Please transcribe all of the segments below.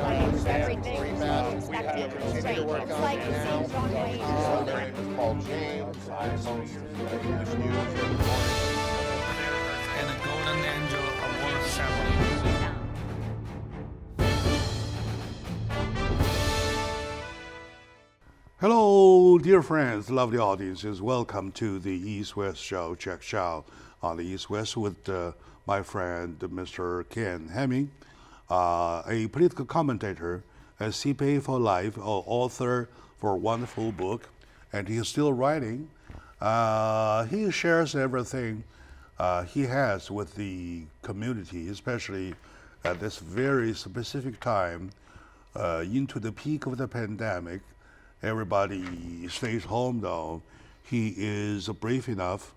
Everything is expected to be straight. It's like the same runway. My name is Paul James. I host this news every morning. And a Golden Angel Award ceremony. Hello, dear friends, lovely audiences. Welcome to the East-West Show, Check Show on the East-West with my friend, Mr. Ken Hemming, a political commentator, a CPA for life, an author for a wonderful book, and he is still writing. He shares everything he has with the community, especially at this very specific time into the peak of the pandemic. Everybody stays home though. He is brave enough,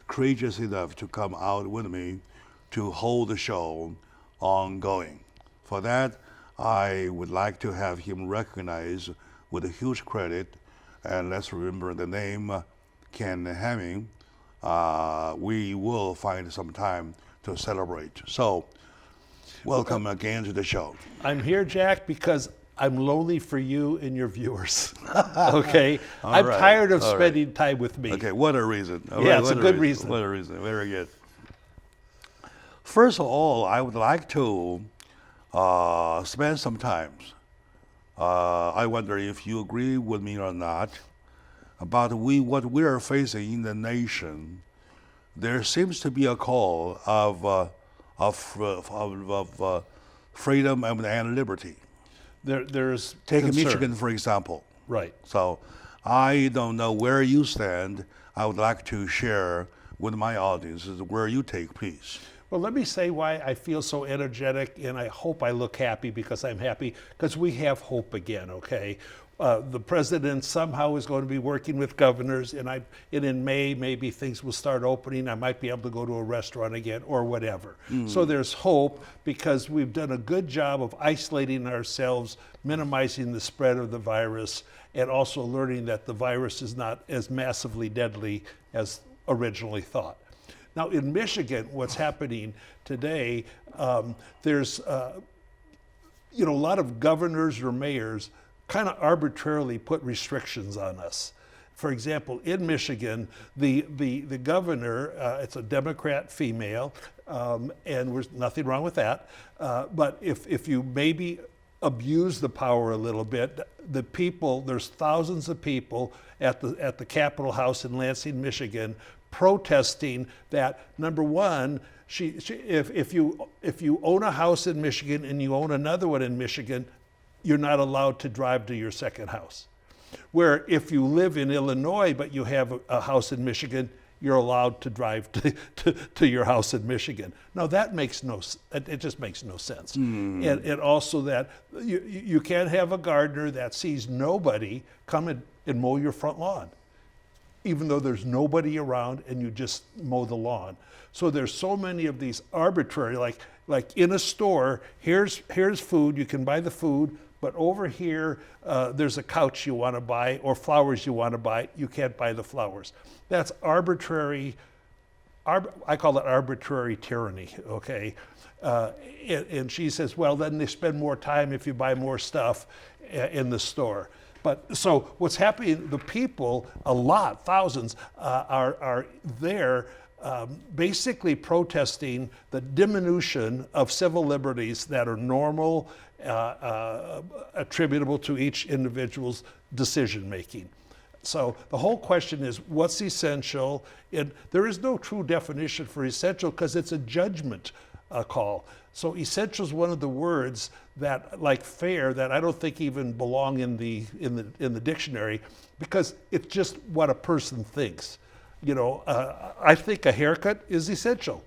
courageous enough to come out with me to hold the show ongoing. For that, I would like to have him recognized with a huge credit. And let's remember the name Ken Hemming. We will find some time to celebrate. So, welcome again to the show. I'm here, Jack, because I'm lonely for you and your viewers. Okay? I'm right. tired of All spending time with me. Okay, what a reason. All Yeah, right, it's a what good reason. What a reason. Very good. First of all, I would like to spend some time. I wonder if you agree with me or not about what we are facing in the nation. There seems to be a call of freedom and liberty. There's Take concern. Michigan, for example. Right. So I don't know where you stand. I would like to share with my audiences where you take peace. Well, let me say why I feel so energetic, and I hope I look happy because I'm happy, because we have hope again, okay? The president somehow is going to be working with governors, and in May, maybe things will start opening. I might be able to go to a restaurant again or whatever. So there's hope because we've done a good job of isolating ourselves, minimizing the spread of the virus, and also learning that the virus is not as massively deadly as originally thought. Now in Michigan, what's happening today, there's a lot of governors or mayors kind of arbitrarily put restrictions on us. For example, in Michigan, the governor, it's a Democrat female, and there's nothing wrong with that. But if you maybe abuse the power a little bit, the people, there's thousands of people at the Capitol House in Lansing, Michigan, protesting that, number one, if you own a house in Michigan and you own another one in Michigan, you're not allowed to drive to your second house. Where if you live in Illinois but you have a house in Michigan, you're allowed to drive to your house in Michigan. Now that it just makes no sense. And also that you can't have a gardener that sees nobody come and mow your front lawn, even though there's nobody around and you just mow the lawn. So there's so many of these arbitrary, like in a store, here's food, you can buy the food, but over here, there's a couch you want to buy or flowers you want to buy, you can't buy the flowers. That's arbitrary, I call it arbitrary tyranny, okay? And she says, well, then they spend more time if you buy more stuff in the store. But so what's happening, the people, thousands, are there basically protesting the diminution of civil liberties that are normal, attributable to each individual's decision making. So the whole question is, what's essential? And there is no true definition for essential because it's a judgment call. So essential is one of the words that, like fair, that I don't think even belong in the dictionary because it's just what a person thinks. I think a haircut is essential.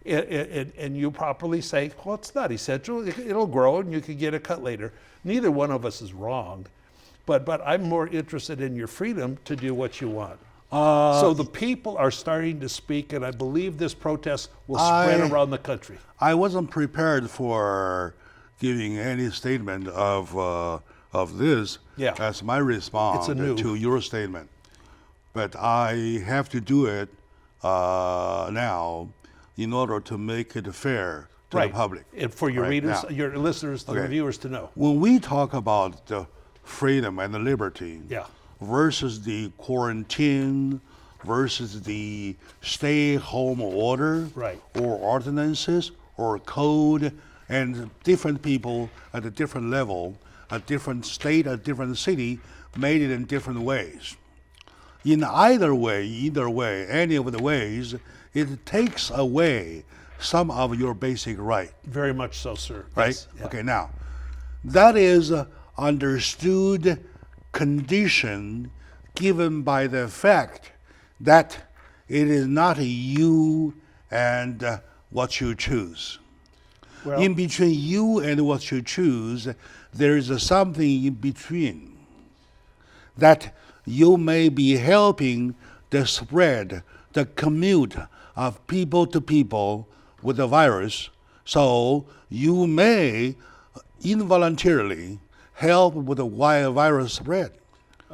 And you properly say, well, it's not essential. It'll grow and you can get a cut later. Neither one of us is wrong. But I'm more interested in your freedom to do what you want. So the people are starting to speak, and I believe this protest will spread around the country. I wasn't prepared for giving any statement of this as my response to your statement. But I have to do it now in order to make it fair to the public. And for your Right, readers, now. your listeners, the Okay. viewers to know. When we talk about the freedom and the liberty Yeah. versus the quarantine versus the stay-home order Right. or ordinances or code, and different people at a different level, a different state, a different city, made it in different ways. In either way, any of the ways, it takes away some of your basic right. Very much so, sir. Right? Yes, yeah. Okay, now, that is a understood condition given by the fact that it is not you and what you choose. Well, In between you and what you choose, there is something in between that you may be helping the spread, the commute of people to people with the virus. So you may involuntarily help with the virus spread.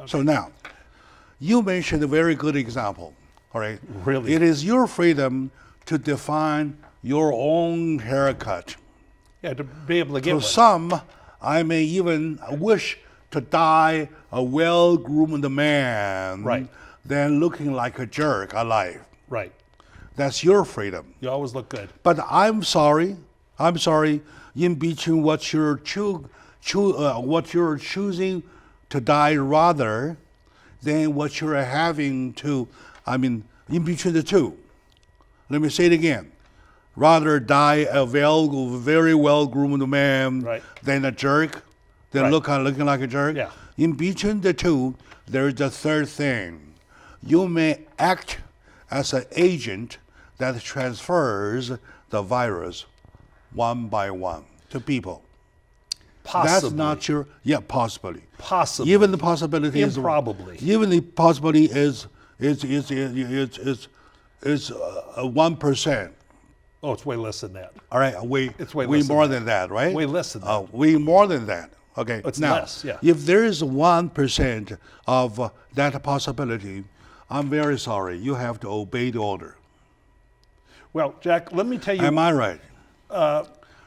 So now, you mentioned a very good example, all right? Really? It is your freedom to define your own haircut. yeah, to be able to get For one. some, I may even wish to dye a well-groomed man Right. than looking like a jerk alive. Right. That's your freedom. You always look good. But I'm sorry, in between what you're choosing to dye rather than what you're having to, in between the two. Let me say it again. Rather die a very well-groomed man Right. than a jerk, than Right. looking like a jerk. Yeah. In between the two, there's the third thing. You may act as an agent that transfers the virus one by one to people. Possibly. That's not your, possibly. Possibly. Even the possibility is Improbably. Even the possibility is 1%. Oh, it's way less than that. All right, It's way way less than more that. than that, right? Way less than that. Way more than that. Okay. It's now, less, yeah. if there is 1% of that possibility, I'm very sorry. You have to obey the order. Well, Jack, let me tell you. Am I right?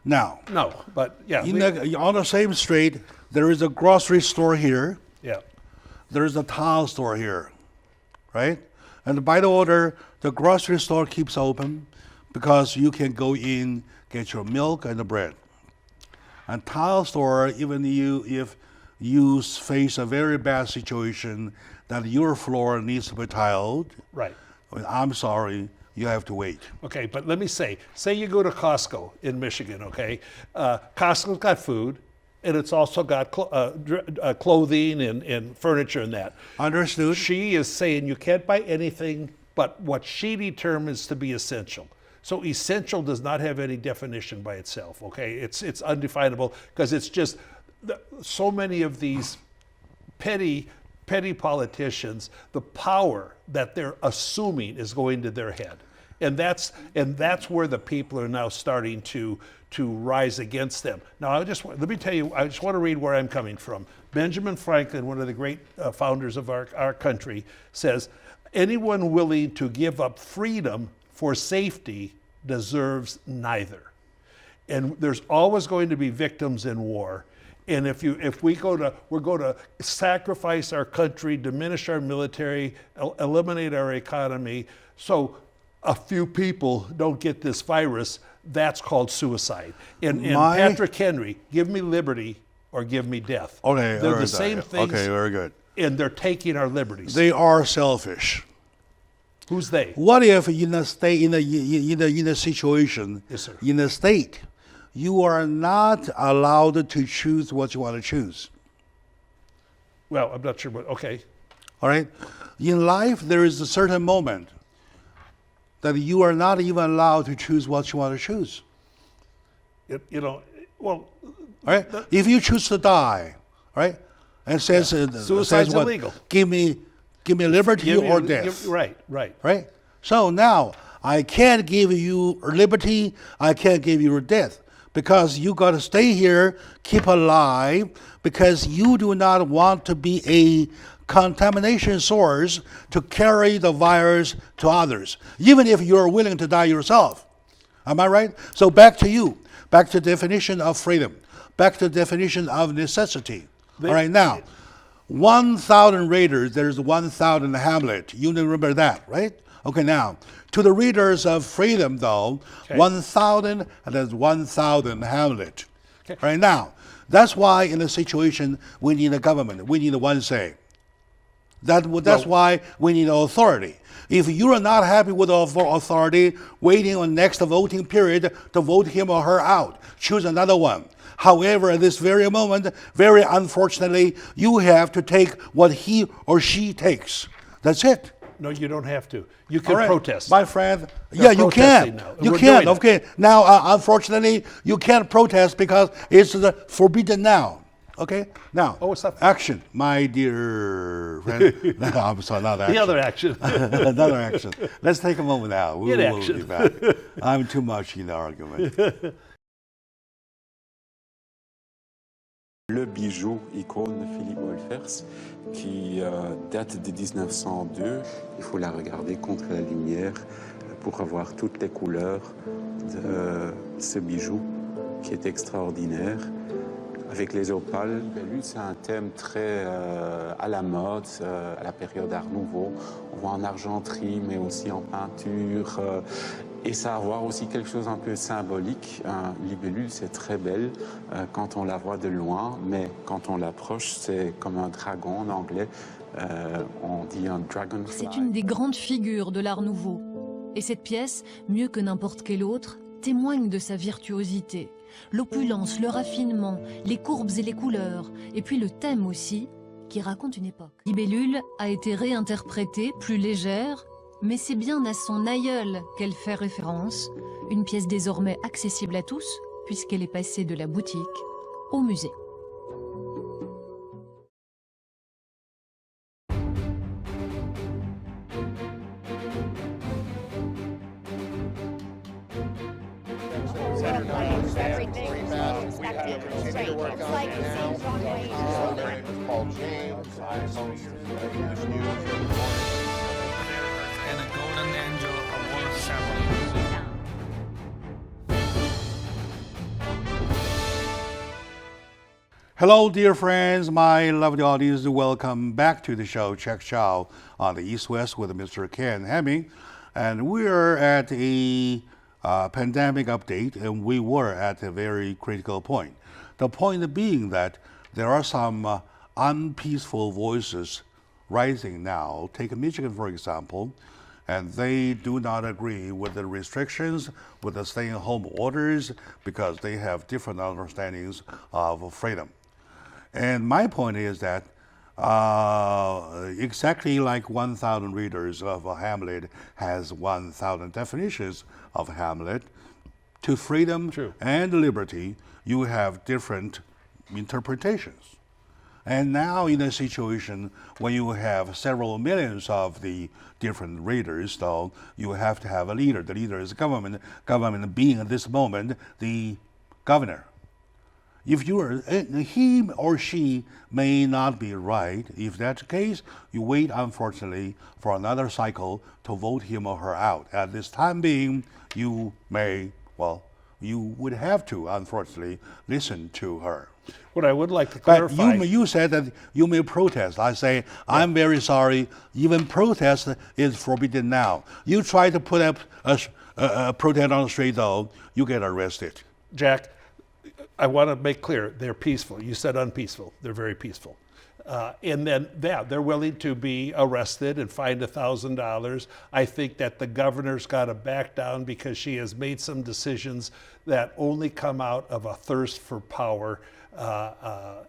Now, No, but yeah. on the same street, there is a grocery store here. yeah. There is a tile store here, right? And by the order, the grocery store keeps open because you can go in, get your milk and the bread. And tile store, even if you face a very bad situation that your floor needs to be tiled, Right. I'm sorry, you have to wait. Okay, but let me say you go to Costco in Michigan, okay? Costco's got food, and it's also got clothing and furniture and that. Understood? She is saying you can't buy anything but what she determines to be essential. So essential does not have any definition by itself, okay? It's undefinable because it's just so many of these petty politicians, the power that they're assuming is going to their head. And that's where the people are now starting to rise against them. Now, let me tell you, I just want to read where I'm coming from. Benjamin Franklin, one of the great founders of our country, says, anyone willing to give up freedom for safety deserves neither. And there's always going to be victims in war. And we're going to sacrifice our country, diminish our military, eliminate our economy, so a few people don't get this virus, that's called suicide. And Patrick Henry, give me liberty or give me death. Okay, They're the same things. Okay, very good. And they're taking our liberties. They are selfish. Who's they? What if in a state, in a situation, Yes, sir. in a state, you are not allowed to choose what you want to choose? Well, I'm not sure, but okay. All right? In life, there is a certain moment that you are not even allowed to choose what you want to choose. Well, All right? If you choose to die, right? And says, Suicide's says what? illegal. Give me liberty or death. Right. Right? So now I can't give you liberty, I can't give you death, because you got to stay here, keep alive, because you do not want to be a contamination source to carry the virus to others, even if you're willing to die yourself. Am I right? So back to you. Back to the definition of freedom. Back to the definition of necessity. All right, now, 1,000 readers, there's 1,000 Hamlet. You remember that, right? Okay, now, to the readers of freedom, though, 1,000 and there's 1,000 Hamlet. Okay. All right, now, that's why in a situation we need a government, we need one say. That's why we need authority. If you are not happy with the authority, waiting on next voting period to vote him or her out, choose another one. However, at this very moment, very unfortunately, you have to take what he or she takes. That's it. No, you don't have to. You can protest. My friend, You're you can. protesting now. You We're can, doing it. okay. Now, unfortunately, you can't protest because it's forbidden now. Okay? Now, Oh, it's not- action, my dear friend. No, I'm sorry, not action. The other action. Another action. Let's take a moment now. Get We'll action. be back. I'm too much in the argument. Le bijou, icône de Philippe Wolfers, qui date de 1902. Il faut la regarder contre la lumière pour avoir toutes les couleurs de ce bijou qui est extraordinaire. Avec les opales, c'est un thème très à la mode, à la période Art Nouveau. On voit en argenterie, mais aussi en peinture. Et ça a à voir aussi quelque chose un peu symbolique. Une libellule, c'est très belle quand on la voit de loin, mais quand on l'approche, c'est comme un dragon en anglais. On dit un dragonfly. C'est une des grandes figures de l'Art Nouveau. Et cette pièce, mieux que n'importe quelle autre, témoigne de sa virtuosité. L'opulence, le raffinement, les courbes et les couleurs, et puis le thème aussi, qui raconte une époque. Libellule a été réinterprétée, plus légère, mais c'est bien à son aïeul qu'elle fait référence, une pièce désormais accessible à tous, puisqu'elle est passée de la boutique au musée. It's called James. I host English news every morning. And a golden angel award ceremony. Hello, dear friends, my lovely audience. Welcome back to the show, Check Chow, on the East West with Mr. Ken Hemming. And we're at a pandemic update, and we were at a very critical point. The point being that there are some unpeaceful voices rising now. Take Michigan, for example, and they do not agree with the restrictions, with the stay-at-home orders, because they have different understandings of freedom. And my point is that exactly like 1,000 readers of Hamlet has 1,000 definitions of Hamlet, to freedom and liberty, you have different interpretations. And now in a situation when you have several millions of the different readers, though, you have to have a leader. The leader is government, government being at this moment the governor. If you are, he or she may not be right. If that's the case, you wait, unfortunately, for another cycle to vote him or her out. At this time being, you may, well, you would have to, unfortunately, listen to her. What I would like to But clarify... you said that you may protest. I say, I'm very sorry. Even protest is forbidden now. You try to put up a protest on the street, though, you get arrested. Jack, I want to make clear, they're peaceful. You said unpeaceful. They're very peaceful. And then, yeah, they're willing to be arrested and fined $1,000. I think that the governor's got to back down because she has made some decisions that only come out of a thirst for power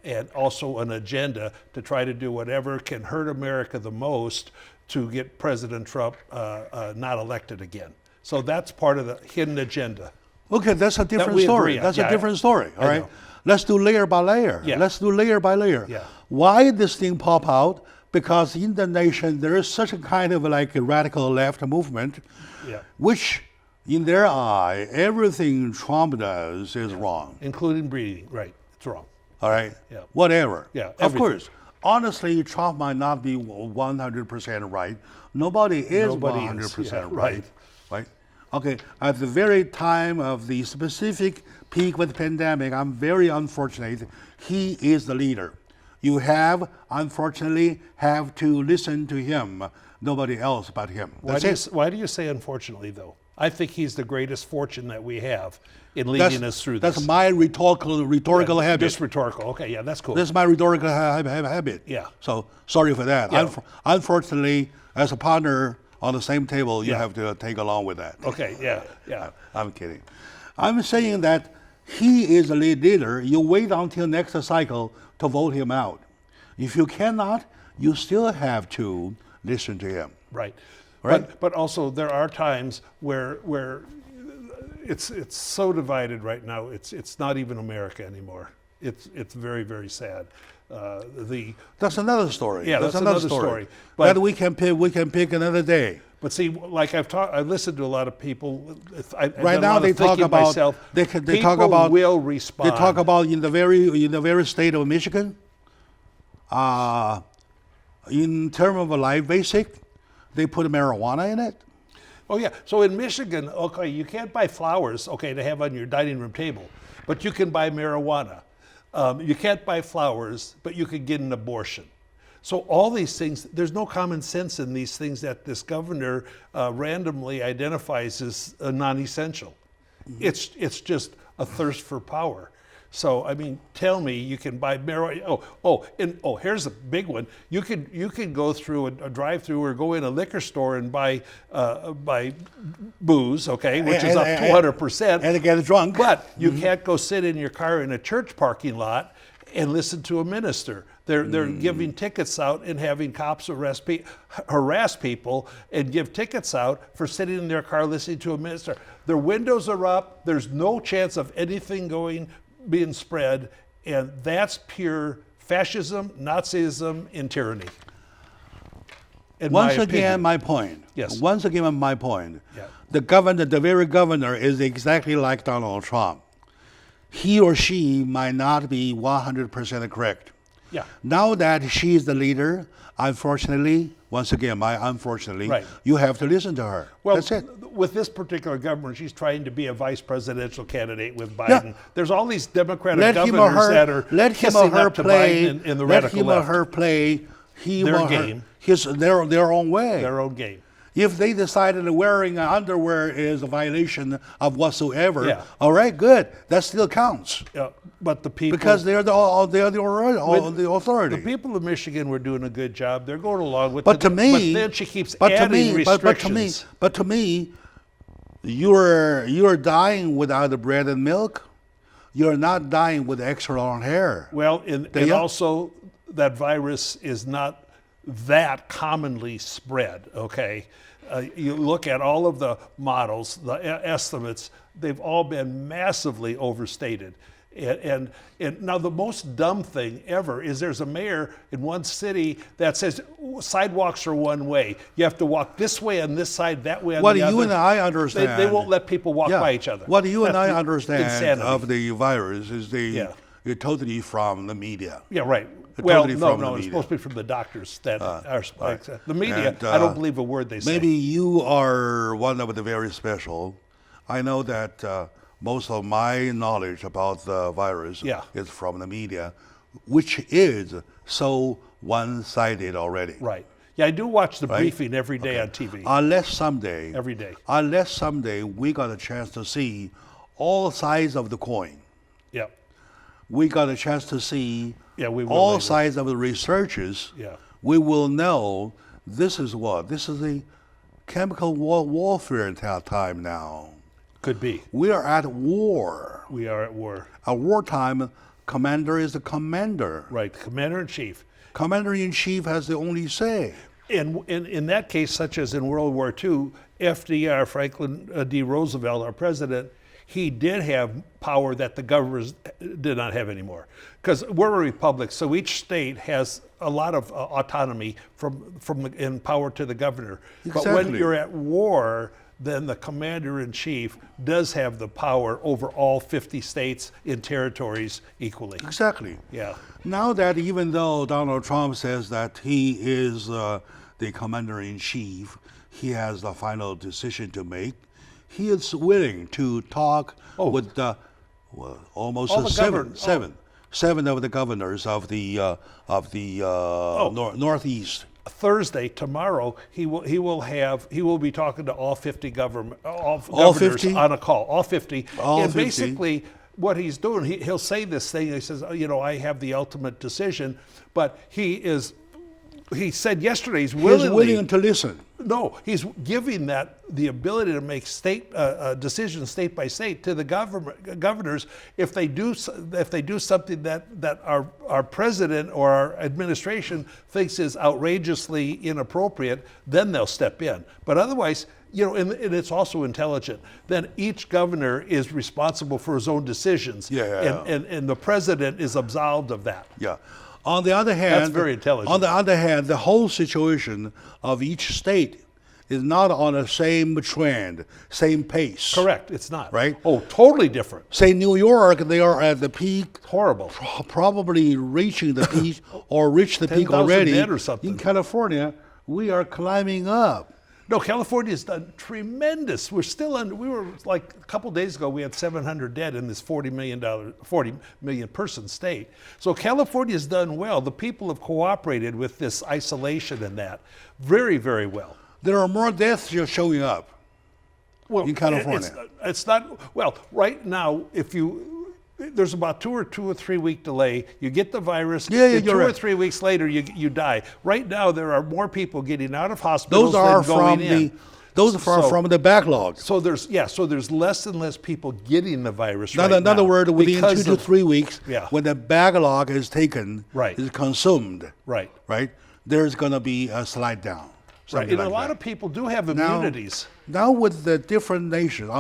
and also an agenda to try to do whatever can hurt America the most to get President Trump not elected again. So that's part of the hidden agenda. Okay, that's a different we story. agree on. That's Yeah, a different story, all I right? know. Let's do layer by layer. Yeah. Let's do layer by layer. Yeah. Why this thing pop out? Because in the nation, there is such a kind of like a radical left movement, Yeah. which in their eye, everything Trump does is wrong. Including breeding, right? It's wrong. All right? Yeah. Whatever. Yeah, Of everything. course. Honestly, Trump might not be 100% right. Nobody is Nobody is, 100% yeah, right. Right? Okay, at the very time of the specific peak with the pandemic, I'm very unfortunate. He is the leader. You have, unfortunately, have to listen to him. Nobody else but him. Why do you say unfortunately, though? I think he's the greatest fortune that we have in leading us through this. That's my rhetorical habit. Just rhetorical. Okay, yeah, that's cool. That's my rhetorical habit. Yeah. So sorry for that. Yeah. Unfortunately, as a partner on the same table, you have to take along with that. Okay, yeah. I'm kidding. I'm saying that he is a leader. You wait until next cycle to vote him out. If you cannot, you still have to listen to him. Right. Right. But also there are times where it's so divided right now. It's not even America anymore. It's very, very sad. That's another story. Yeah, that's another story. But But we can pick another day. But see, like I've listened to a lot of people. Right now they talk about they talk about will respond. They talk about in the very state of Michigan. In terms of a life basic, they put marijuana in it. Oh yeah. So in Michigan, okay, you can't buy flowers, okay, to have on your dining room table, but you can buy marijuana. You can't buy flowers, but you can get an abortion. So all these things, there's no common sense in these things that this governor randomly identifies as non-essential. Mm-hmm. It's just a thirst for power. So I mean, tell me you can buy marijuana. Here's a big one. You can go through a drive-through or go in a liquor store and buy booze, okay, which is up 200%, and get drunk. But you can't go sit in your car in a church parking lot and listen to a minister. They're giving tickets out and having cops harass people and give tickets out for sitting in their car listening to a minister. Their windows are up. There's no chance of anything being spread, and that's pure fascism, Nazism, and tyranny. Once again, my point. Yes. Once again, my point. Yeah. The very governor is exactly like Donald Trump. He or she might not be 100% correct. Yeah. Now that she is the leader, unfortunately, once again, unfortunately, Right. you have to listen to her. Well, That's it. with this particular governor, she's trying to be a vice presidential candidate with Biden. Yeah. There's all these Democratic Let governors him or her, that are let him kissing or her up to play. Biden in the Let radical him left. or her play. Their game. Their own way. Their own game. If they decided that wearing underwear is a violation of whatsoever, Yeah. all right, good. That still counts But the people, because they're the authority. the people of Michigan were doing a good job. They're going along with But it. to me, but then she keeps but to adding me, restrictions. but to me, you're dying without the bread and milk. You're not dying with extra long hair. Well, and also that virus is not that commonly spread, okay? You look at all of the models, the estimates, they've all been massively overstated. And now the most dumb thing ever is there's a mayor in one city that says sidewalks are one way. You have to walk this way on this side, that way on What the other. you and I understand. They won't let people walk by each other. What you and That's I the understand insanity. of the virus is Yeah. you're totally from the media. Yeah, right. They're Well, totally no, from the it's media. supposed to be from the doctors that are right. the media. And, I don't believe a word they say. Maybe you are one of the very special. I know that most of my knowledge about the virus is from the media, which is so one-sided already. Right. Yeah, I do watch the briefing every day on TV. Unless someday, Every day. Unless someday we got a chance to see all sides of the coin. Yeah. We got a chance to see Yeah, we will all later. sides of the researches. Yeah. We will know this is what? This is the chemical warfare time now. Could be. We are at war. We are at war. At wartime, commander is the commander. Right. Commander-in-Chief. Commander-in-chief has the only say. And in that case, such as in World War II, FDR, Franklin D. Roosevelt, our president, he did have power that the governors did not have anymore. Because we're a republic, so each state has a lot of autonomy in power to the governor. But when Exactly. you're at war, then the commander-in-chief does have the power over all 50 states and territories equally. Exactly. Yeah. Now that even though Donald Trump says that he is the commander-in-chief, he has the final decision to make. he is willing to talk with almost All the seven of the governors of the Northeast. Thursday, tomorrow, he will be talking to all 50 governors 50? on a call, all 50. All and 50. Basically, what he's doing, he'll say this thing. He says, I have the ultimate decision, but he said yesterday he's willing to listen. No, he's giving that the ability to make state decisions state by state to the governors if they do something that our president or our administration thinks is outrageously inappropriate, then they'll step in. But otherwise, and it's also intelligent. Then each governor is responsible for his own decisions, and the president is absolved of that. Yeah. On the other hand, that's very intelligent. On the other hand, the whole situation of each state is not on the same trend, same pace. Correct, it's not. Right? Oh, totally different. Say New York, they are at the peak. Horrible. Probably reaching the peak or reached the peak already. Dead or something. In California, we are climbing up. No, California's done tremendous. We were like a couple days ago, we had 700 dead in this 40 million person state. So California's done well. The people have cooperated with this isolation and that very, very well. There are more deaths just showing up in California. It's not, well, right now, there's about 2 or 3 week delay. You get the virus. You're 2 or right. 3 weeks later, you die. Right now, there are more people getting out of hospitals than going in. Those are from the backlog. So there's less and less people getting the virus. In other words, within 2 to 3 weeks, Yeah. when the backlog is taken, Right. is consumed, Right. there's going to be a slide down. Right. And a lot of people do have immunities. Now with the different nations,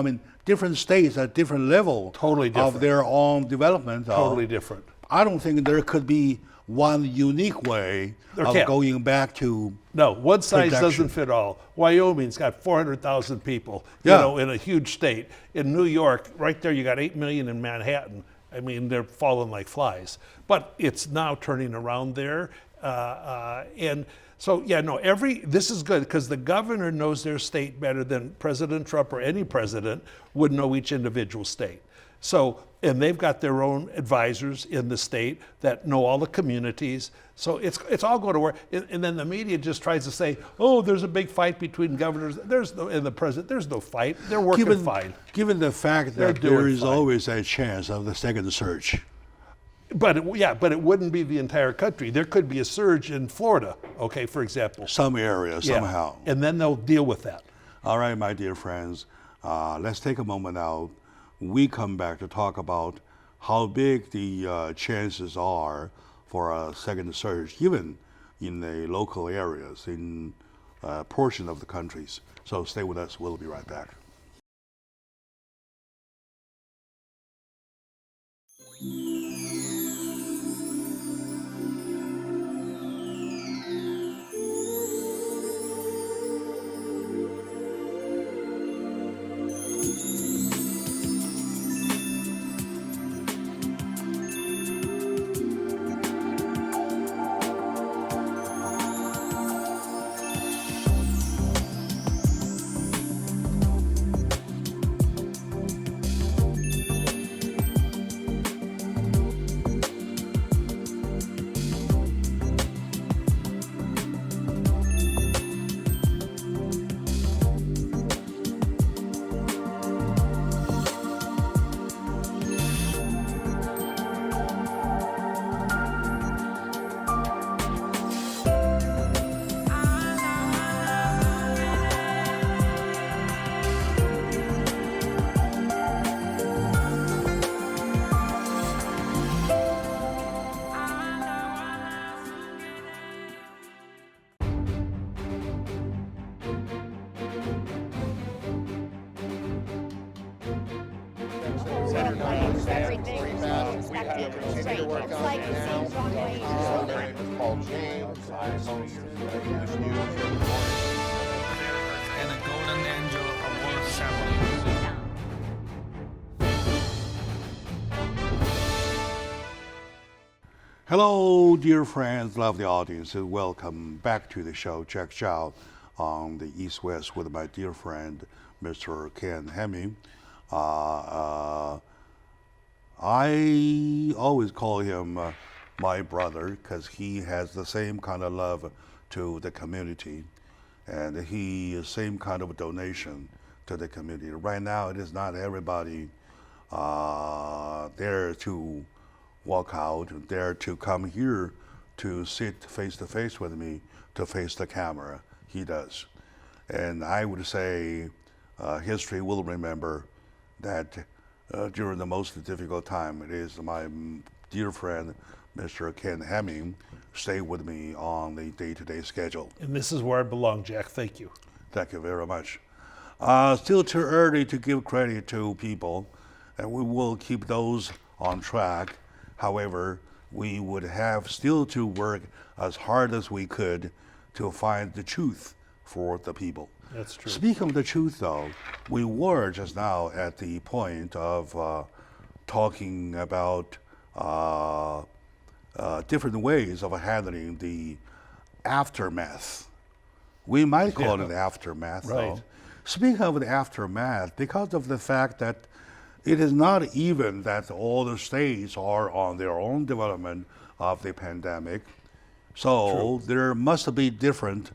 different states at different level Totally different. of their own development. Totally different. I don't think there could be one unique way of going back to No, one size protection. doesn't fit all. Wyoming's got 400,000 people, in a huge state. In New York, right there, you got 8 million in Manhattan. I mean, they're falling like flies. But it's now turning around there. And so, this is good because the governor knows their state better than President Trump or any president would know each individual state. So, and they've got their own advisors in the state that know all the communities. So it's all going to work. And then the media just tries to say, oh, there's a big fight between governors. And the president. There's no fight. They're working fine. Given the fact that there is always a chance of the second surge. But it wouldn't be the entire country. There could be a surge in Florida, for example. Some area, somehow. And then they'll deal with that. All right, my dear friends, let's take a moment now. We come back to talk about how big the chances are for a second surge, even in the local areas, in a portion of the countries. So stay with us. We'll be right back. Called James. I host English news every morning. And a Golden Angel Award ceremony. Hello, dear friends, lovely audience, and welcome back to the show, Check Chow, on the East West with my dear friend, Mr. Ken Hemming. I always call him my brother because he has the same kind of love to the community, and he is same kind of donation to the community. Right now, it is not everybody there to walk out, there to come here to sit face to face with me, to face the camera. He does. And I would say history will remember that during the most difficult time, it is my dear friend, Mr. Ken Hemming, stay with me on the day-to-day schedule. And this is where I belong, Jack. Thank you. Thank you very much. Still too early to give credit to people, and we will keep those on track. However, we would have still to work as hard as we could to find the truth for the people. That's true. Speaking of the truth, though, we were just now at the point of talking about different ways of handling the aftermath. We might call it aftermath, right. though. Speaking of the aftermath, because of the fact that it is not even that all the states are on their own development of the pandemic, so there must be different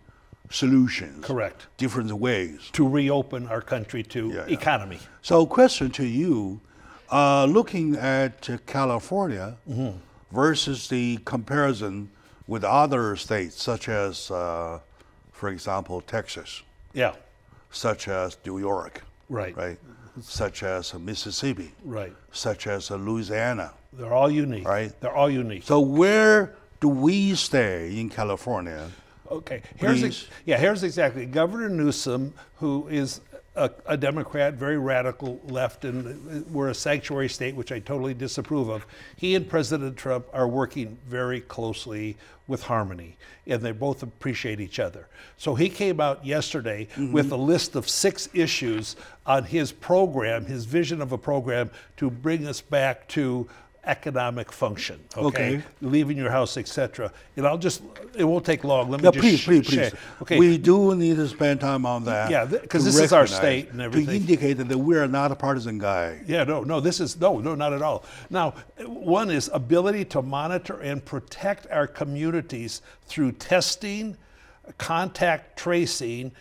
solutions. Correct. Different ways. To reopen our country to economy. So question to you, looking at California versus the comparison with other states such as, for example, Texas, Yeah. such as New York, Right. such as Mississippi, Right. such as Louisiana, They're all unique. Right. They're all unique. So where do we stay in California? Okay. Please. Here's exactly Governor Newsom, who is a Democrat, very radical left, and we're a sanctuary state, which I totally disapprove of. He and President Trump are working very closely with harmony, and they both appreciate each other. So he came out yesterday with a list of 6 issues on his program, his vision of a program to bring us back to economic function, okay? Leaving your house, etc. And it won't take long. Let me just please. share. Okay. We do need to spend time on that. Yeah, because to this is our recognize, state and everything. To indicate that we are not a partisan guy. Yeah, no, not at all. Now, one is ability to monitor and protect our communities through testing, contact tracing,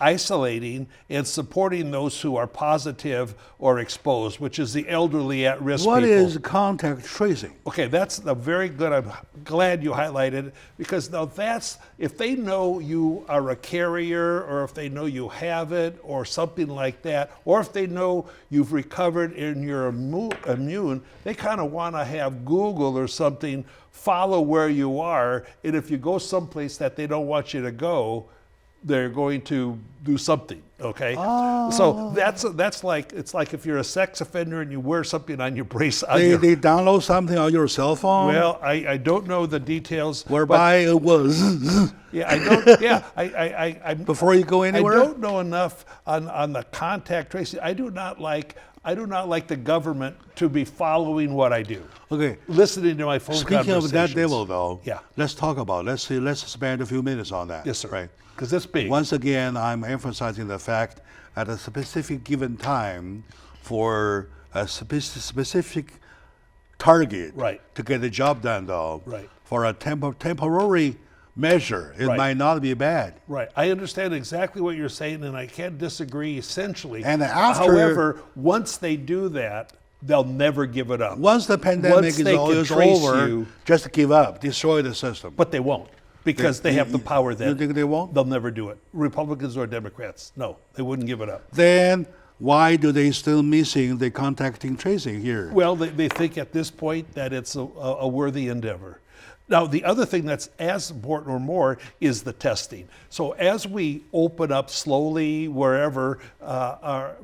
isolating, and supporting those who are positive or exposed, which is the elderly at-risk people. What is contact tracing? Okay, that's a very good, I'm glad you highlighted it, because now that's, if they know you are a carrier, or if they know you have it, or something like that, or if they know you've recovered and you're immune, they kind of want to have Google or something follow where you are, and if you go someplace that they don't want you to go, they're going to do something, okay? So that's like, it's like if you're a sex offender and you wear something on your brace. They download something on your cell phone? Well, I don't know the details. Whereby it was. Yeah, I don't, yeah, I Before you go anywhere? I don't know enough on the contact tracing. I do not like the government to be following what I do. Okay. Listening to my phone Speaking of that conversations. devil, though, Yeah. let's talk about it. Let's spend a few minutes on that. Yes, sir. Right. Because it's big. Once again, I'm emphasizing the fact at a specific given time for a specific target Right. to get the job done, though. Right. For a temporary measure, it Right. might not be bad. Right. I understand exactly what you're saying, and I can't disagree essentially. And after- However, once they do that, they'll never give it up. Once the pandemic Once is they can trace over, you- just give up, destroy the system. But they won't, because they have the power then. You think they won't? They'll never do it. Republicans or Democrats, no, they wouldn't give it up. Then why do they still missing the contacting tracing here? Well, they think at this point that it's a worthy endeavor. Now, the other thing that's as important or more is the testing. So as we open up slowly wherever our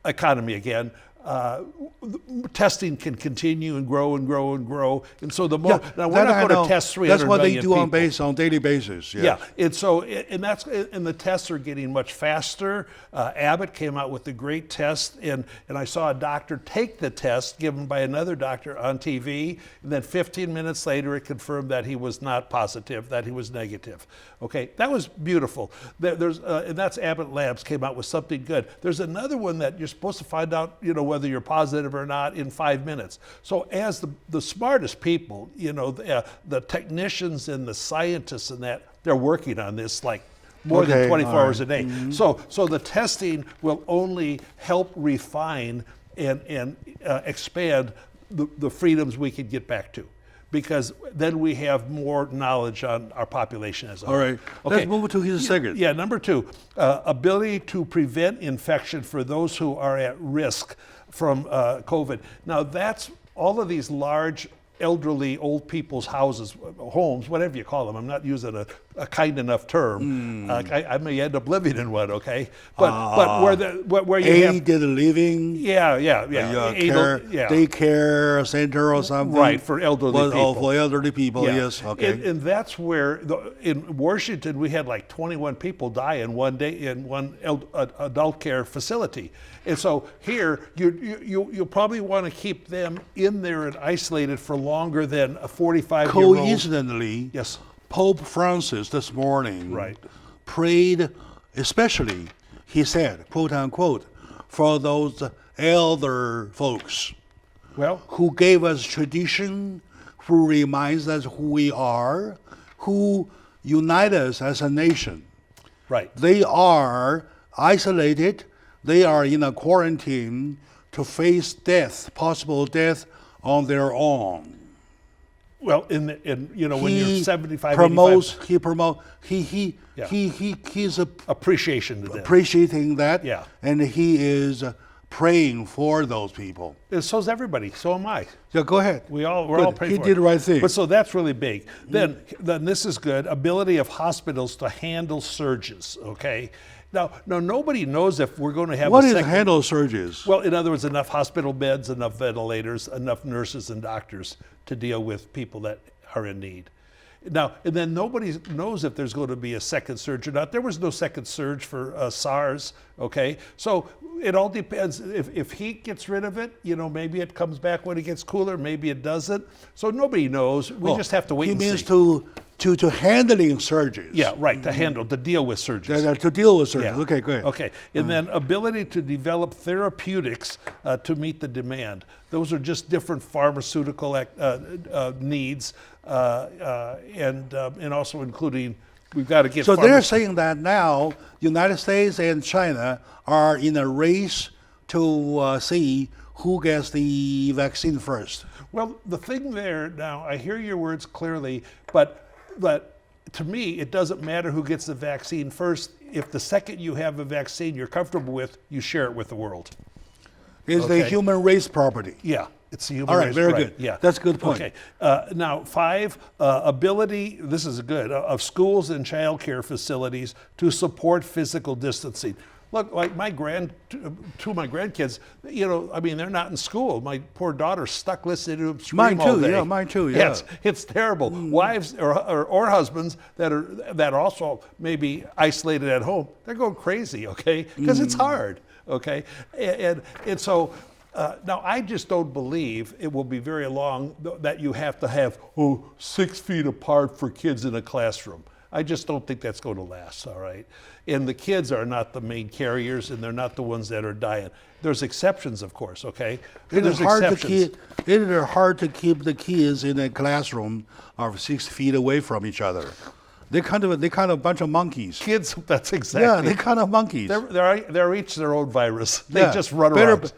economy again, testing can continue and grow and grow and grow. And so the more, Yeah, now we're that not I going know. to test 300 That's what they million do on people. daily basis. Yes. Yeah, and so and the tests are getting much faster. Abbott came out with a great test, and I saw a doctor take the test given by another doctor on TV, and then 15 minutes later it confirmed that he was not positive, that he was negative. Okay, that was beautiful. There's and that's Abbott Labs came out with something good. There's another one that you're supposed to find out, whether you're positive or not in 5 minutes. So as the smartest people, the technicians and the scientists and that, they're working on this like more than Okay, 24 all hours right. a day. So the testing will only help refine and expand the freedoms we can get back to, because then we have more knowledge on our population as a whole. All right. Okay. Let's move to his second. Yeah, number 2, ability to prevent infection for those who are at risk from COVID. Now that's all of these large elderly old people's houses, homes, whatever you call them. I'm not using a kind enough term. I may end up living in one, okay? But where you have Aided living. yeah. Daycare center or something. Right, for elderly Oh, people. for elderly people. Yeah. Yes. Okay. And that's where, in Washington, we had like 21 people die in one day in one adult care facility. And so here, you'll probably want to keep them in there and isolated for longer than a 45-year-old. Coincidentally, Yes. Pope Francis this morning Right. prayed, especially, he said, quote unquote, for those elder folks Well, who gave us tradition, who reminds us who we are, who unite us as a nation. right. They are isolated, they are in a quarantine to face death, possible death on their own. Well, when you're 75, promotes, 85, he's appreciation to them. appreciating that, Yeah. and he is praying for those people. And so's everybody. So am I. Yeah, go ahead. We're all Good. praying He for did it. the right thing. But so that's really big. Then this is good. Ability of hospitals to handle surges. Okay. Now nobody knows if we're going to have What a is second. handle surges? Well, in other words, enough hospital beds, enough ventilators, enough nurses and doctors to deal with people that are in need. Now, and then nobody knows if there's going to be a second surge or not. There was no second surge for SARS, okay? So it all depends. If heat gets rid of it, maybe it comes back when it gets cooler, maybe it doesn't. So nobody knows. We just have to wait and He means see. to handling surges. Yeah, right, to deal with surges. To deal with surges. Yeah. Okay, go ahead. Okay, and then ability to develop therapeutics to meet the demand. Those are just different pharmaceutical needs, and also including we've got to get. So they're saying that now United States and China are in a race to see who gets the vaccine first. Well, the thing there now, I hear your words clearly, but to me, it doesn't matter who gets the vaccine first. If the second you have a vaccine you're comfortable with, you share it with the world. It's the Okay. human race property. Yeah, it's the human All right, race, very right, good. Yeah, That's a good point. Okay, now 5, ability. This is good of schools and childcare facilities to support physical distancing. Look, like two of my grandkids, they're not in school. My poor daughter's stuck listening to them scream Mine all too, day. yeah, mine too, yeah. It's terrible. Wives or husbands that are also maybe isolated at home, they're going crazy, okay? Because it's hard, okay? And so now I just don't believe it will be very long that you have to have 6 feet apart for kids in a classroom. I just don't think that's going to last, all right? And the kids are not the main carriers, and they're not the ones that are dying. There's exceptions, of course, okay? It is There's hard exceptions. it is hard to keep the kids in a classroom of 6 feet away from each other. They're kind of a bunch of monkeys. Kids, that's exactly. Yeah, they're kind of monkeys. They're each their own virus. They Yeah. just run better, around.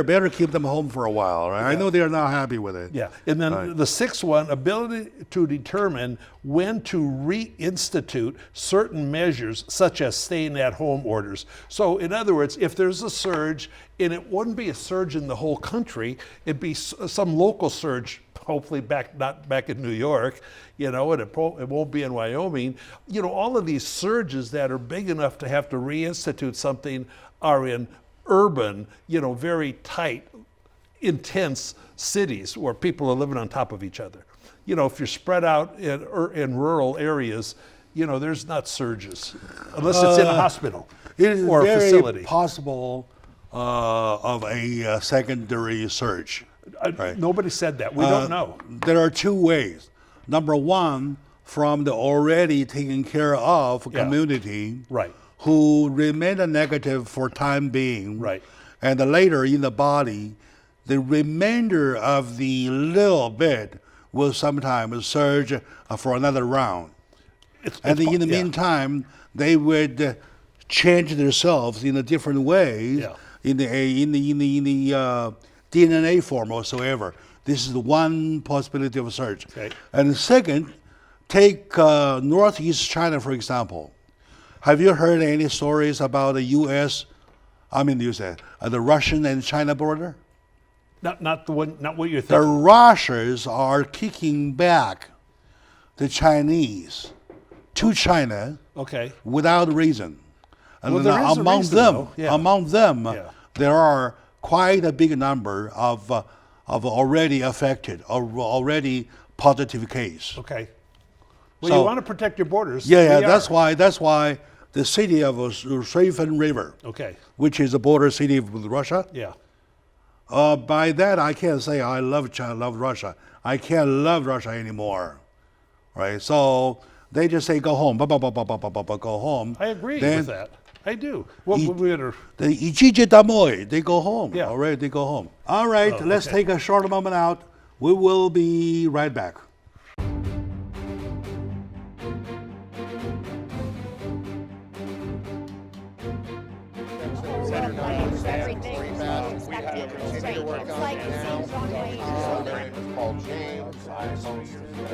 Better keep them home for a while, right? I know they're not happy with it. Yeah, and then Right. the 6th one, ability to determine when to reinstitute certain measures, such as staying at home orders. So in other words, if there's a surge, and it wouldn't be a surge in the whole country, it'd be some local surge, hopefully not back in New York, and it won't be in Wyoming. All of these surges that are big enough to have to reinstitute something are in urban, very tight, intense cities where people are living on top of each other. If you're spread out in rural areas, there's not surges unless it's in a hospital It is or a very facility. possible of a secondary surge. Right. Nobody said that. We don't know. There are two ways. Number one, from the already taken care of Yeah. community, Right. who remain negative for time being, Right. and later in the body, the remainder of the little bit will sometimes surge for another round. And in the yeah. meantime, they would change themselves in a different ways Yeah. in the DNA form whatsoever. This is the one possibility of a surge. Okay. And second, take Northeast China, for example. Have you heard any stories about the U.S., the Russian and China border? Not what you're The thinking. Russians are kicking back the Chinese to China Okay. without reason. And Well, there is a among reason, them, though. Yeah. among them, Yeah. there are quite a big number of already affected, already positive case. Okay. Well, So- you want to protect your borders. Yeah, We that's are. why the city of Shuifeng River, Okay. which is a border city with Russia. Yeah. By that, I can't say I love China, love Russia. I can't love Russia anymore, right? So they just say go home, go home. I agree Then with that. I do. Well, Eat- we better. The Ichiji Damoy, they go home. Yeah. All right, they go home. All right, Oh, let's okay. take a short moment out. We will be right back. Continue to work on it now. My name is Paul James. I host the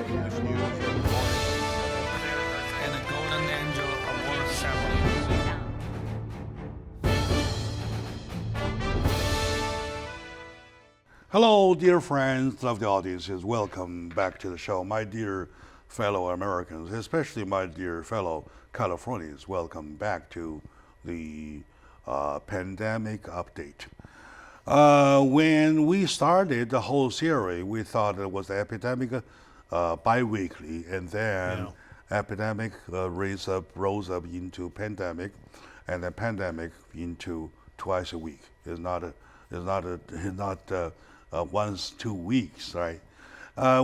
English news every morning. And the Golden Angel Award ceremony. Hello, dear friends, lovely audiences. Welcome back to the show. My dear fellow Americans, especially my dear fellow Californians, welcome back to the pandemic update. When we started the whole series, we thought it was epidemic bi-weekly, and then epidemic rose up into pandemic, and then pandemic into twice a week. It's not once 2 weeks, right?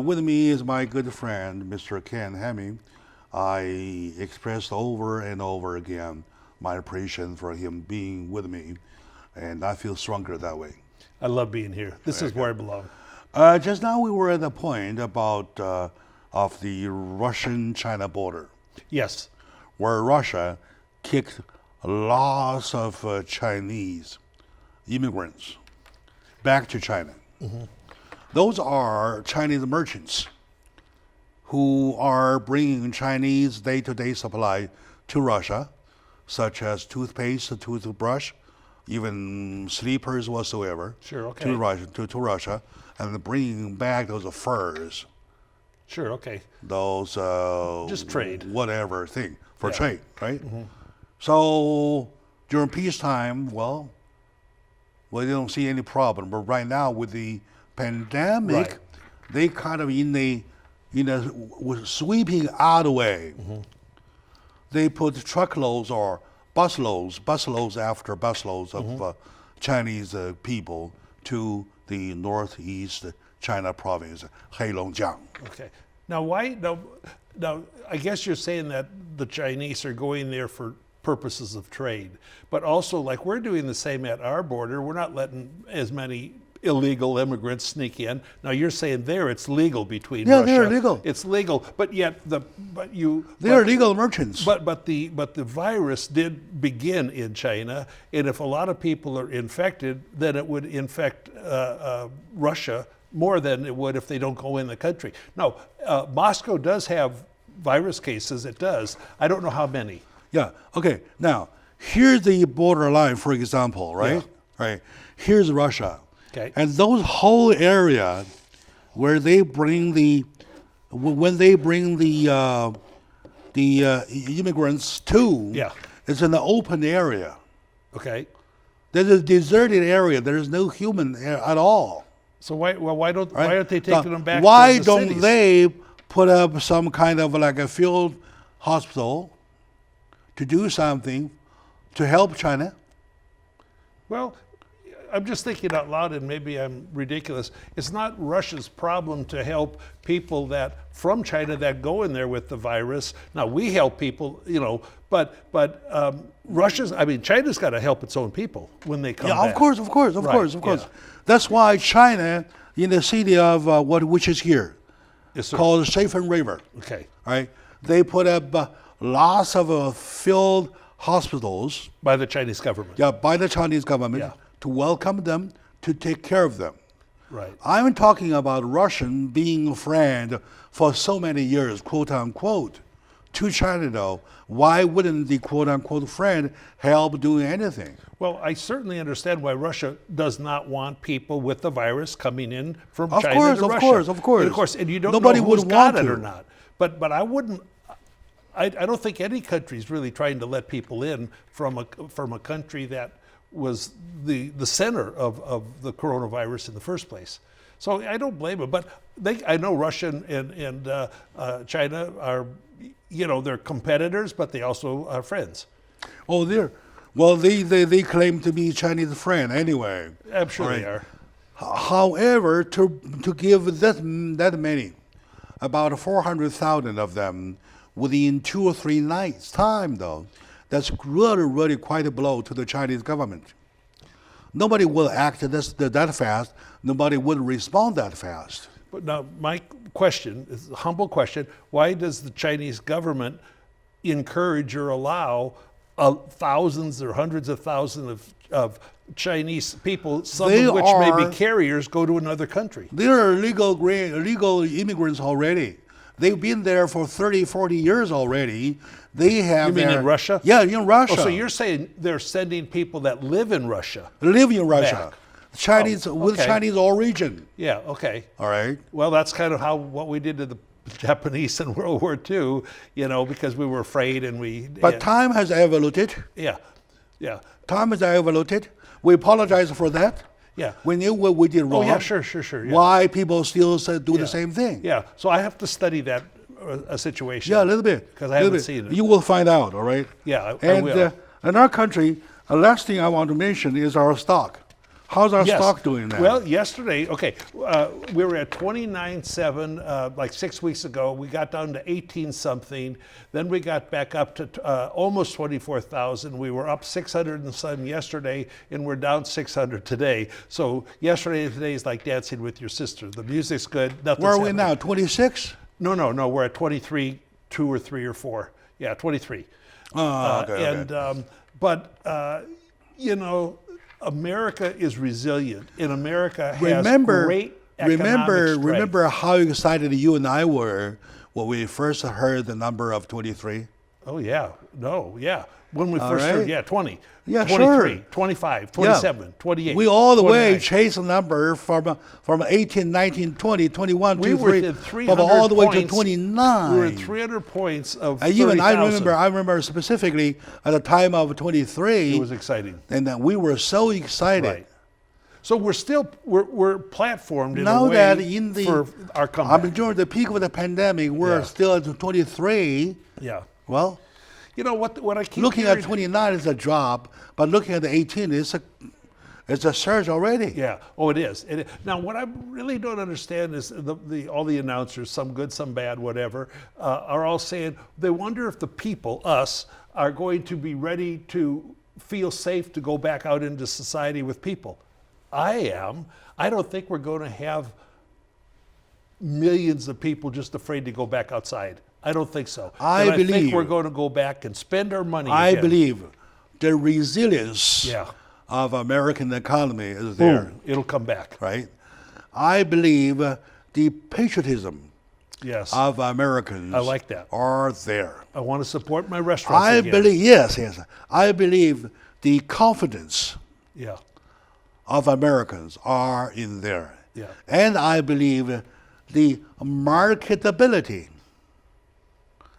With me is my good friend, Mr. Ken Hemming. I expressed over and over again my appreciation for him being with me, and I feel stronger that way. I love being here. This is where I belong. Just now we were at the point about of the Russian-China border, Yes. where Russia kicked lots of Chinese immigrants back to China. Those are Chinese merchants who are bringing Chinese day-to-day supply to Russia, such as toothpaste, toothbrush, even sleepers whatsoever, Sure, okay. to Russia, and bringing back those furs, Sure. Okay. those Just trade. whatever thing for Yeah. trade, right? So during peacetime, well, we don't see any problem. But right now with the pandemic, Right. they kind of was sweeping out way. They put truckloads or busloads after busloads of Chinese people to the northeast China province, Heilongjiang. Okay. Now, why? Now, I guess you're saying that the Chinese are going there for purposes of trade, but also, like we're doing the same at our border. We're not letting as many illegal immigrants sneak in. Now, you're saying there it's legal between Yeah, Russia. they're legal. It's legal, but yet They are legal merchants. But the virus did begin in China, and if a lot of people are infected, then it would infect Russia more than it would if they don't go in the country. No, Moscow does have virus cases. It does. I don't know how many. Yeah. Okay. Now, here's the borderline, for example, right? Right. Here's Russia. Okay. And those whole area where they bring when they bring the immigrants to, Yeah. it's in the open area. Okay. There's a deserted area. There's no human at all. So why aren't they Now, taking them back why to the don't cities? they put up some kind of like a field hospital to do something to help China? Well, I'm just thinking out loud, and maybe I'm ridiculous. It's not Russia's problem to help people that from China that go in there with the virus. Now we help people, but China's got to help its own people when they come Yeah, back. of course. Right, yeah. That's why China, in the city of which is here, Yes, sir. called Safen River, Okay. right? They put up lots of field hospitals, By the Chinese government. yeah, by the Chinese government Yeah. to welcome them, to take care of them. Right. I'm talking about Russian being a friend for so many years, quote unquote, to China though. Why wouldn't the quote unquote friend help doing anything? Well, I certainly understand why Russia does not want people with the virus coming in from Of China course, to of Russia. course, of course. And of course, and you don't Nobody know who's would got want it or to. not. But I wouldn't. I don't think any country is really trying to let people in from a country that was the center of the coronavirus in the first place. So I don't blame them. But I know Russia and China are, they're competitors, but they also are friends. Oh, they claim to be Chinese friend anyway. I'm sure All they right. are. However, to give that many, about 400,000 of them within 2 or 3 nights' time, though, that's really quite a blow to the Chinese government. Nobody will act that fast. Nobody would respond that fast. But now, my question is a humble question: why does the Chinese government encourage or allow thousands or hundreds of thousands of Chinese people, some They of which may are- be carriers, go to another country? They're legal immigrants already. They've been there for 30, 40 years already. They have You mean their- in Russia? Yeah, in Russia. Oh, so you're saying they're sending people that live in Russia? live in Russia. Back. Chinese Oh, with okay. Chinese origin. Yeah. Okay. All right. Well, that's kind of what we did to the Japanese in World War II. Because we were afraid and we. But time has evolved. Yeah. Yeah. Time has evolved. We apologize for that. Yeah. We knew what we did Oh wrong. yeah. Sure. Yeah. Why people still do Yeah. the same thing. Yeah, so I have to study that situation. Yeah, a little bit. Because I haven't seen it. You will find out, all right? Yeah, I And will. in our country, the last thing I want to mention is our stock. How's our Yes. stock doing now? Well, yesterday, we were at 29.7 like 6 weeks ago. We got down to 18 something. Then we got back up to almost 24,000. We were up 600 and some yesterday, and we're down 600 today. So yesterday and today is like dancing with your sister. The music's good. Nothing's where are we happening. now? 26? No. We're at 23, 2 or 3 or 4. Yeah, 23. Oh, okay. And America is resilient, and America has great economic strength. remember how excited you and I were when we first heard the number of 23? Oh yeah, no, yeah. When we All first heard, right. yeah, 20, Yeah, 23, sure. 25, 27, 28. We all the way 29. chased a number from 18, 19, 20, 21, We 2, were 3, at 300 but all the way to points. 29. We were at 300 points of Even 30,000. I remember specifically at the time of 23, It was exciting. and then we were so excited. Right. So we're platformed in Now a way that in the for our comeback. during the peak of the pandemic, we're Yeah. still at 23. Yeah. Well, You know what I keep looking hearing, at 29 is a drop, but looking at the 18 is a surge already. Yeah. Oh, it is. Now, what I really don't understand is all the announcers, some good, some bad, whatever, are all saying they wonder if the people, us, are going to be ready to feel safe to go back out into society with people. I am. I don't think we're going to have millions of people just afraid to go back outside. I don't think so. I think believe- we're going to go back and spend our money. I again. believe the resilience Yeah. of American economy is there, Boom. It'll come back. right? I believe the patriotism Yes. of Americans I like that. are there. I want to support my restaurants I again. believe, yes. I believe the confidence Yeah. of Americans are in there. Yeah. And I believe the marketability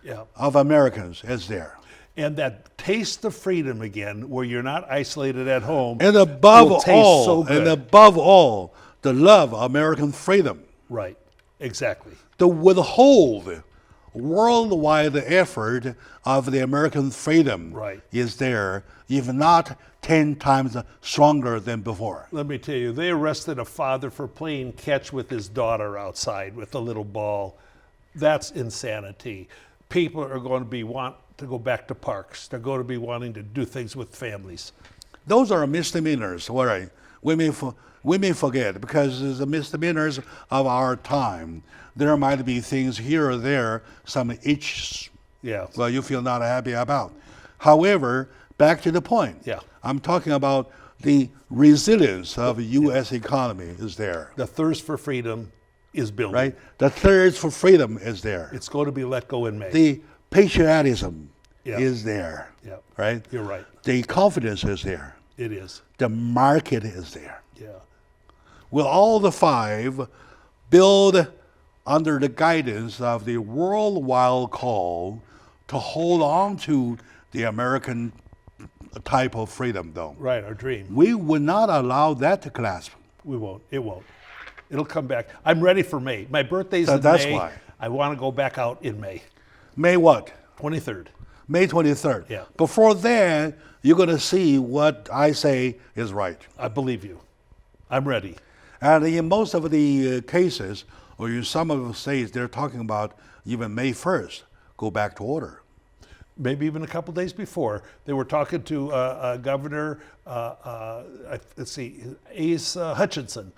Yeah. of Americans is there. And that taste of freedom again, where you're not isolated at home, And above will taste all, so good. and above all, the love of American freedom. Right, exactly. To withhold worldwide effort of the American freedom Right. is there, if not 10 times stronger than before. Let me tell you, they arrested a father for playing catch with his daughter outside with a little ball. That's insanity. People are going to want to go back to parks. They're going to be wanting to do things with families. Those are misdemeanors, right? We may forget because it's the misdemeanors of our time. There might be things here or there, some itch, Yeah. well, you feel not happy about. However, back to the point. Yeah. I'm talking about the resilience of the U.S. economy is there, The thirst for freedom is building. right? The thirst for freedom is there. It's going to be let go in May. The patriotism Yeah. is there, Yeah. right? You're right. The confidence is there. It is. The market is there. Yeah. Will all the five build under the guidance of the worldwide call to hold on to the American type of freedom, though? Right, our dream. We would not allow that to collapse. We won't. It won't. It'll come back. I'm ready for May. My birthday's in That's May. why. I want to go back out in May. May what? 23rd. May 23rd. Yeah. Before then, you're going to see what I say is right. I believe you. I'm ready. And in most of the cases, or in some of the states, they're talking about even May 1st, go back to order. Maybe even a couple days before, they were talking to Governor, let's see, Ace Hutchinson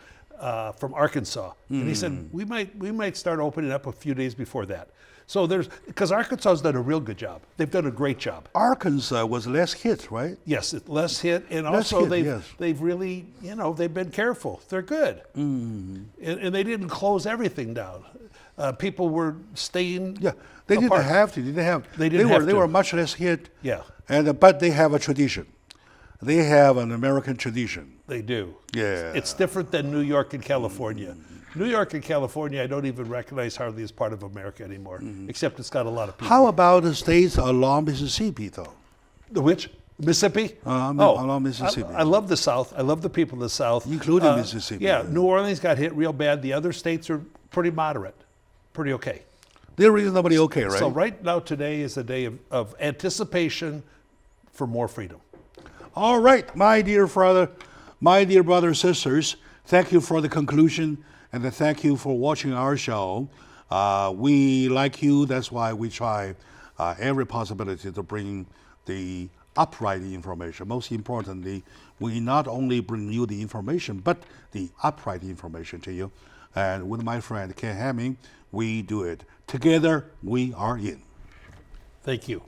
from Arkansas, and he said we might start opening up a few days before that. So because Arkansas has done a real good job. They've done a great job. Arkansas was less hit, right? Yes, less hit, and Less also hit, yes. they've really, they've been careful. They're good, and they didn't close everything down. People were staying. Yeah, they apart. didn't have to. They didn't have. They didn't have They to. were much less hit. Yeah, But they have a tradition. They have an American tradition. they do. Yeah. It's different than New York and California. New York and California, I don't even recognize hardly as part of America anymore, except it's got a lot of people. How about the states along Mississippi, though? The which? Mississippi? Along Mississippi. I love the South. I love the people of the South. Including Mississippi. Yeah, New Orleans got hit real bad. The other states are pretty moderate, pretty okay. They're reasonably okay, right? So right now, today is a day of anticipation for more freedom. All right, my dear brothers, sisters, thank you for the conclusion and thank you for watching our show. We like you, that's why we try every possibility to bring the upright information. Most importantly, we not only bring you the information, but the upright information to you. And with my friend Ken Hemming, we do it. Together, we are in. Thank you.